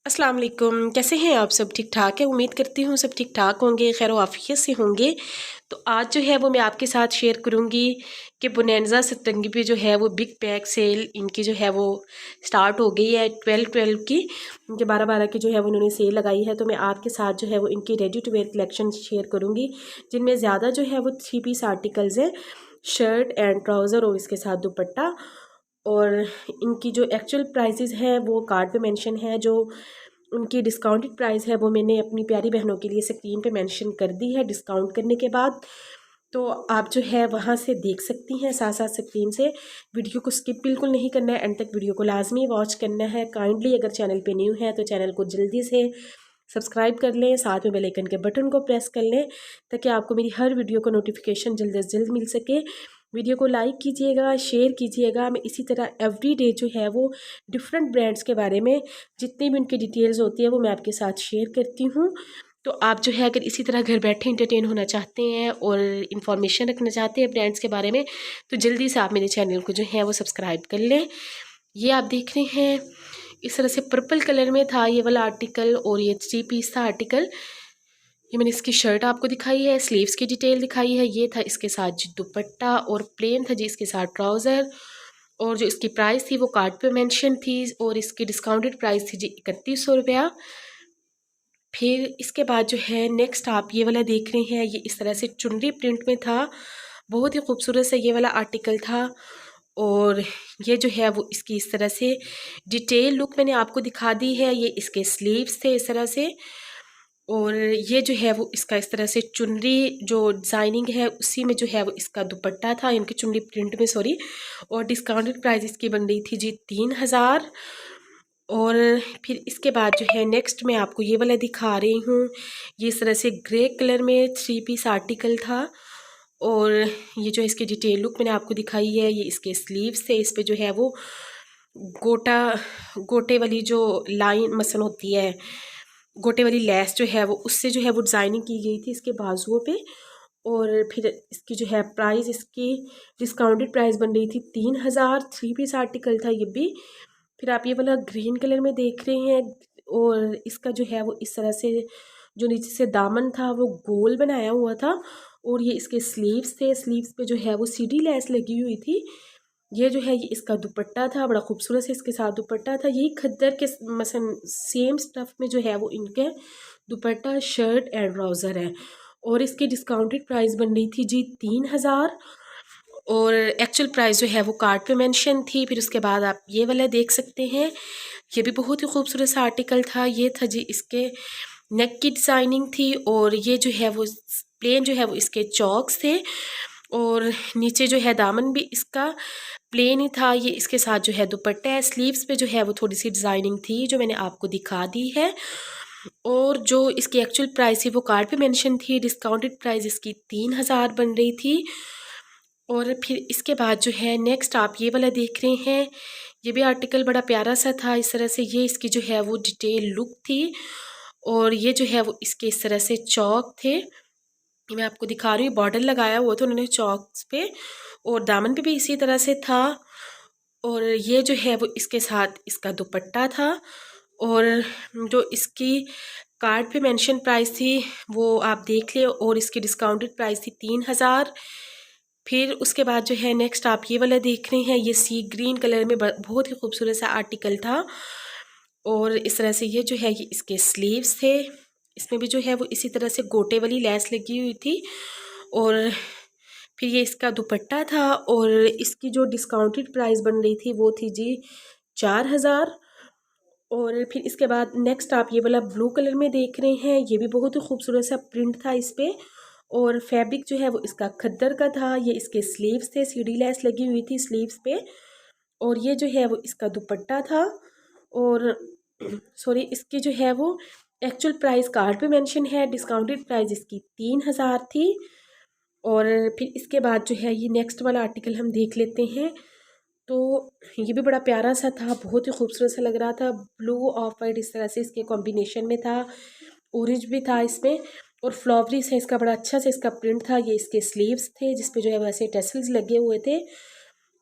अस्सलाम वालेकुम। कैसे हैं आप सब? ठीक ठाक है, उम्मीद करती हूँ सब ठीक ठाक होंगे, खैर आफियत से होंगे। तो आज जो है वो मैं आपके साथ शेयर करूँगी कि बोनांजा सतरंगी पे जो है वो बिग बैग सेल इनकी जो है वो स्टार्ट हो गई है 12-12 की, इनके 12-12 की जो है वो उन्होंने सेल लगाई है। तो मैं आपके साथ जो है वो इनकी ready to wear collection share करूँगी, जिनमें ज़्यादा जो है वो 3 पीस आर्टिकल्स हैं, शर्ट एंड ट्राउज़र और इसके साथ दुपट्टा। और इनकी जो एक्चुअल प्राइसेस हैं वो कार्ड पे मेंशन है, जो उनकी डिस्काउंटेड प्राइस है वो मैंने अपनी प्यारी बहनों के लिए स्क्रीन पे मेंशन कर दी है डिस्काउंट करने के बाद। तो आप जो है वहाँ से देख सकती हैं, साथ साथ स्क्रीन से। वीडियो को स्किप बिल्कुल नहीं करना है, एंड तक वीडियो को लाजमी वॉच करना है। काइंडली अगर चैनल पे न्यू है तो चैनल को जल्दी से सब्सक्राइब कर लें, साथ में बेल आइकन के बटन को प्रेस कर लें ताकि आपको मेरी हर वीडियो का नोटिफिकेशन जल्द से जल्द मिल सके। वीडियो को लाइक कीजिएगा, शेयर कीजिएगा। मैं इसी तरह एवरी डे जो है वो डिफरेंट ब्रांड्स के बारे में जितनी भी उनकी डिटेल्स होती है वो मैं आपके साथ शेयर करती हूँ। तो आप जो है अगर इसी तरह घर बैठे इंटरटेन होना चाहते हैं और इन्फॉर्मेशन रखना चाहते हैं ब्रांड्स के बारे में, तो जल्दी से आप मेरे चैनल को जो है वो सब्सक्राइब कर लें। ये आप देख रहे हैं इस तरह से पर्पल कलर में था ये वाला आर्टिकल, और ये 3 पीस था आर्टिकल। ये मैंने इसकी शर्ट आपको दिखाई है, स्लीव्स की डिटेल दिखाई है। ये था इसके साथ जी दुपट्टा, और प्लेन था जी इसके साथ ट्राउज़र। और जो इसकी प्राइस थी वो कार्ड पे मेंशन थी, और इसकी डिस्काउंटेड प्राइस थी जी 3100 रुपया। फिर इसके बाद जो है नेक्स्ट आप ये वाला देख रहे हैं, ये इस तरह से चुनरी प्रिंट में था, बहुत ही खूबसूरत सा ये वाला आर्टिकल था। और ये जो है वो इसकी इस तरह से डिटेल लुक मैंने आपको दिखा दी है। ये इसके स्लीव्स थे इस तरह से, और ये जो है वो इसका इस तरह से चुनरी जो डिज़ाइनिंग है उसी में जो है वो इसका दुपट्टा था, इनकी चुनरी प्रिंट में, सॉरी। और डिस्काउंटेड प्राइस इसकी बन रही थी जी 3000। और फिर इसके बाद जो है नेक्स्ट मैं आपको ये वाला दिखा रही हूँ। ये इस तरह से ग्रे कलर में 3 पीस आर्टिकल था, और ये जो इसकी डिटेल लुक मैंने आपको दिखाई है। ये इसके स्लीव्स थे, इस पे जो है वो गोटा गोटे वाली जो लाइन मसल होती है, गोटे वाली लेस जो है वो उससे जो है वो डिज़ाइनिंग की गई थी इसके बाजुओं पे। और फिर इसकी जो है प्राइस, इसकी डिस्काउंटेड प्राइस बन रही थी 3000। 3 पीस आर्टिकल था ये भी। फिर आप ये वाला ग्रीन कलर में देख रहे हैं, और इसका जो है वो इस तरह से जो नीचे से दामन था वो गोल बनाया हुआ था, और ये इसके स्लीव्स थे, स्लीव्स पे जो है वो सीढ़ी लेस लगी हुई थी। ये जो है ये इसका दुपट्टा था, बड़ा खूबसूरत से इसके साथ दुपट्टा था। यही खद्दर के मसन सेम स्टफ में जो है वो इनके दुपट्टा, शर्ट एंड ट्राउज़र है। और इसकी डिस्काउंटेड प्राइस बन रही थी जी 3000, और एक्चुअल प्राइस जो है वो कार्ड पे मेंशन थी। फिर उसके बाद आप ये वाला देख सकते हैं, ये भी बहुत ही खूबसूरत सा आर्टिकल था। ये था जी इसके नेक की डिज़ाइनिंग थी, और ये जो है वो प्लेन जो है वो इसके चॉक्स थे, और नीचे जो है दामन भी इसका प्लेन ही था। ये इसके साथ जो है दुपट्टा है, स्लीव्स पे जो है वो थोड़ी सी डिज़ाइनिंग थी जो मैंने आपको दिखा दी है। और जो इसकी एक्चुअल प्राइस थी वो कार्ड पे मेंशन थी, डिस्काउंटेड प्राइस इसकी 3000 बन रही थी। और फिर इसके बाद जो है नेक्स्ट आप ये वाला देख रहे हैं, ये भी आर्टिकल बड़ा प्यारा सा था इस तरह से। ये इसकी जो है वो डिटेल लुक थी, और ये जो है वो इसके इस तरह से चौक थे। ये मैं आपको दिखा रही हूँ, बॉर्डर लगाया हुआ था उन्होंने चौक्स पे, और दामन पे भी इसी तरह से था। और ये जो है वो इसके साथ इसका दुपट्टा था, और जो इसकी कार्ड पे मेंशन प्राइस थी वो आप देख लें, और इसकी डिस्काउंटेड प्राइस थी 3000। फिर उसके बाद जो है नेक्स्ट आप ये वाला देख रहे हैं, ये सी ग्रीन कलर में बहुत ही खूबसूरत सा आर्टिकल था। और इस तरह से ये जो है ये इसके स्लीव्स थे, इसमें भी जो है वो इसी तरह से गोटे वाली लेस लगी हुई थी। और फिर ये इसका दुपट्टा था, और इसकी जो डिस्काउंटेड प्राइस बन रही थी वो थी जी 4000। और फिर इसके बाद नेक्स्ट आप ये वाला ब्लू कलर में देख रहे हैं, ये भी बहुत ही खूबसूरत सा प्रिंट था इस पर, और फैब्रिक जो है वो इसका खद्दर का था। ये इसके स्लीव्स थे, सीढ़ी लेस लगी हुई थी स्लीव्स पे, और ये जो है वो इसका दुपट्टा था। और सॉरी, इसकी जो है वो एक्चुअल प्राइस कार्ड पे मेंशन है, डिस्काउंटेड प्राइस इसकी 3000 थी। और फिर इसके बाद जो है ये नेक्स्ट वाला आर्टिकल हम देख लेते हैं। तो ये भी बड़ा प्यारा सा था, बहुत ही खूबसूरत सा लग रहा था, ब्लू ऑफ वाइट इस तरह से इसके कॉम्बिनेशन में था, ऑरेंज भी था इसमें, और फ्लावरी से इसका बड़ा अच्छा से इसका प्रिंट था। ये इसके स्लीव्स थे जिसपे जो है वैसे टेसल्स लगे हुए थे,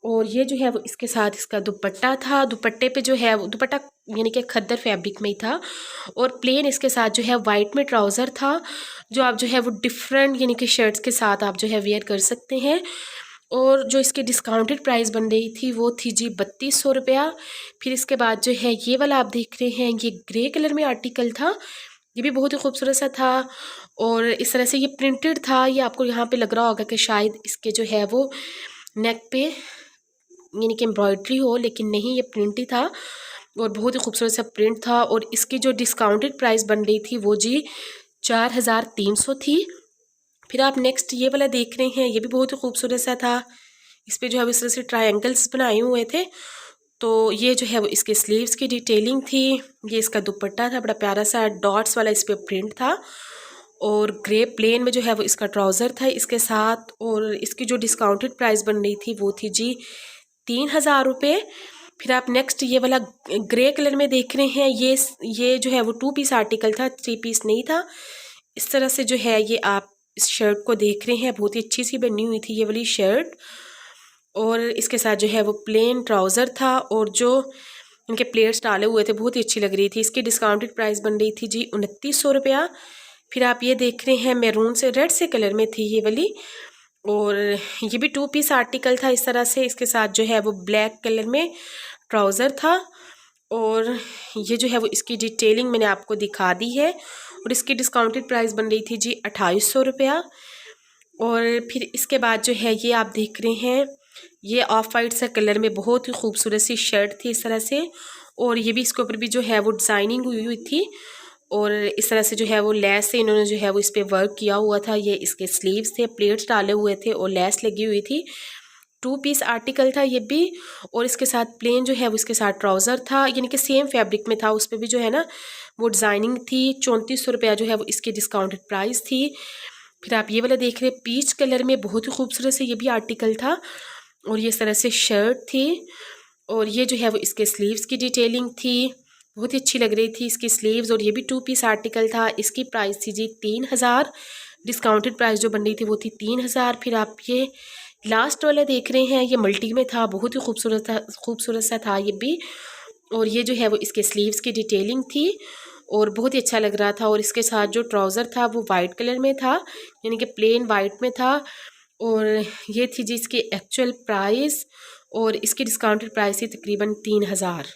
और ये जो है वो इसके साथ इसका दुपट्टा था। दुपट्टे पे जो है वो दुपट्टा यानी कि खद्दर फैब्रिक में ही था और प्लेन इसके साथ जो है वाइट में ट्राउज़र था, जो आप जो है वो डिफरेंट यानी कि शर्ट्स के साथ आप जो है वेयर कर सकते हैं। और जो इसकी डिस्काउंटेड प्राइस बन रही थी वो थी जी 3200 रुपया। फिर इसके बाद जो है ये वाला आप देख रहे हैं, ये ग्रे कलर में आर्टिकल था, ये भी बहुत ही खूबसूरत सा था और इस तरह से ये प्रिंटेड था। ये आपको यहाँ पे लग रहा होगा कि शायद इसके जो है वो नेक पे यानी कि एम्ब्रॉयड्री हो, लेकिन नहीं, ये प्रिंट ही था और बहुत ही खूबसूरत सा प्रिंट था। और इसकी जो डिस्काउंटेड प्राइस बन रही थी वो जी 4300 थी। फिर आप नेक्स्ट ये वाला देख रहे हैं, ये भी बहुत ही खूबसूरत सा था। इस पर जो है इस तरह से ट्रायंगल्स बनाए हुए थे। तो ये जो है वो इसके स्लीव्स की डिटेलिंग थी। ये इसका दुपट्टा था, बड़ा प्यारा सा डॉट्स वाला इस पर प्रिंट था और ग्रे प्लेन में जो है वो इसका ट्राउज़र था इसके साथ। और इसकी जो डिस्काउंटेड प्राइस बन रही थी वो थी जी 3000 रुपये। फिर आप नेक्स्ट ये वाला ग्रे कलर में देख रहे हैं, ये जो है वो 2 पीस आर्टिकल था, 3 पीस नहीं था। इस तरह से जो है ये आप इस शर्ट को देख रहे हैं, बहुत ही अच्छी सी बनी हुई थी ये वाली शर्ट। और इसके साथ जो है वो प्लेन ट्राउज़र था और जो इनके प्लेट्स डाले हुए थे बहुत ही अच्छी लग रही थी। इसकी डिस्काउंटेड प्राइस बन रही थी जी 2900 रुपया। फिर आप ये देख रहे हैं मैरून से रेड से कलर में थी ये वाली और ये भी 2 पीस आर्टिकल था इस तरह से। इसके साथ जो है वो ब्लैक कलर में ट्राउज़र था और ये जो है वो इसकी डिटेलिंग मैंने आपको दिखा दी है। और इसकी डिस्काउंटेड प्राइस बन रही थी जी 2800 रुपया। और फिर इसके बाद जो है ये आप देख रहे हैं, ये ऑफ वाइट सा कलर में बहुत ही खूबसूरत सी शर्ट थी इस तरह से। और ये भी इसके ऊपर भी जो है वो डिज़ाइनिंग हुई थी और इस तरह से जो है वो लेस से इन्होंने जो है वो इस पर वर्क किया हुआ था। ये इसके स्लीव्स थे, प्लेट्स डाले हुए थे और लेस लगी हुई थी। 2 पीस आर्टिकल था ये भी और इसके साथ प्लेन जो है वो इसके साथ ट्राउज़र था, यानी कि सेम फैब्रिक में था। उस पर भी जो है ना वो डिज़ाइनिंग थी। 3400 रुपया जो है वो इसकी डिस्काउंटेड प्राइस थी। फिर आप ये वाला देख रहे हैं पीच कलर में, बहुत ही खूबसूरत से ये भी आर्टिकल था और ये इस तरह से शर्ट थी और ये जो है वो इसके स्लीव्स की डिटेलिंग थी, बहुत ही अच्छी लग रही थी इसकी स्लीव्स। और ये भी 2 पीस आर्टिकल था, इसकी प्राइस थी जी 3000। डिस्काउंटेड प्राइस जो बन रही थी वो थी 3000। फिर आप ये लास्ट वाला देख रहे हैं, ये मल्टी में था, बहुत ही खूबसूरत सा था ये भी। और ये जो है वो इसके स्लीव्स की डिटेलिंग थी और बहुत ही अच्छा लग रहा था। और इसके साथ जो ट्राउज़र था वो वाइट कलर में था, यानी कि प्लेन वाइट में था। और ये थी जी इसकी एक्चुअल प्राइस और इसकी डिस्काउंटेड प्राइस थी तकरीबन 3000।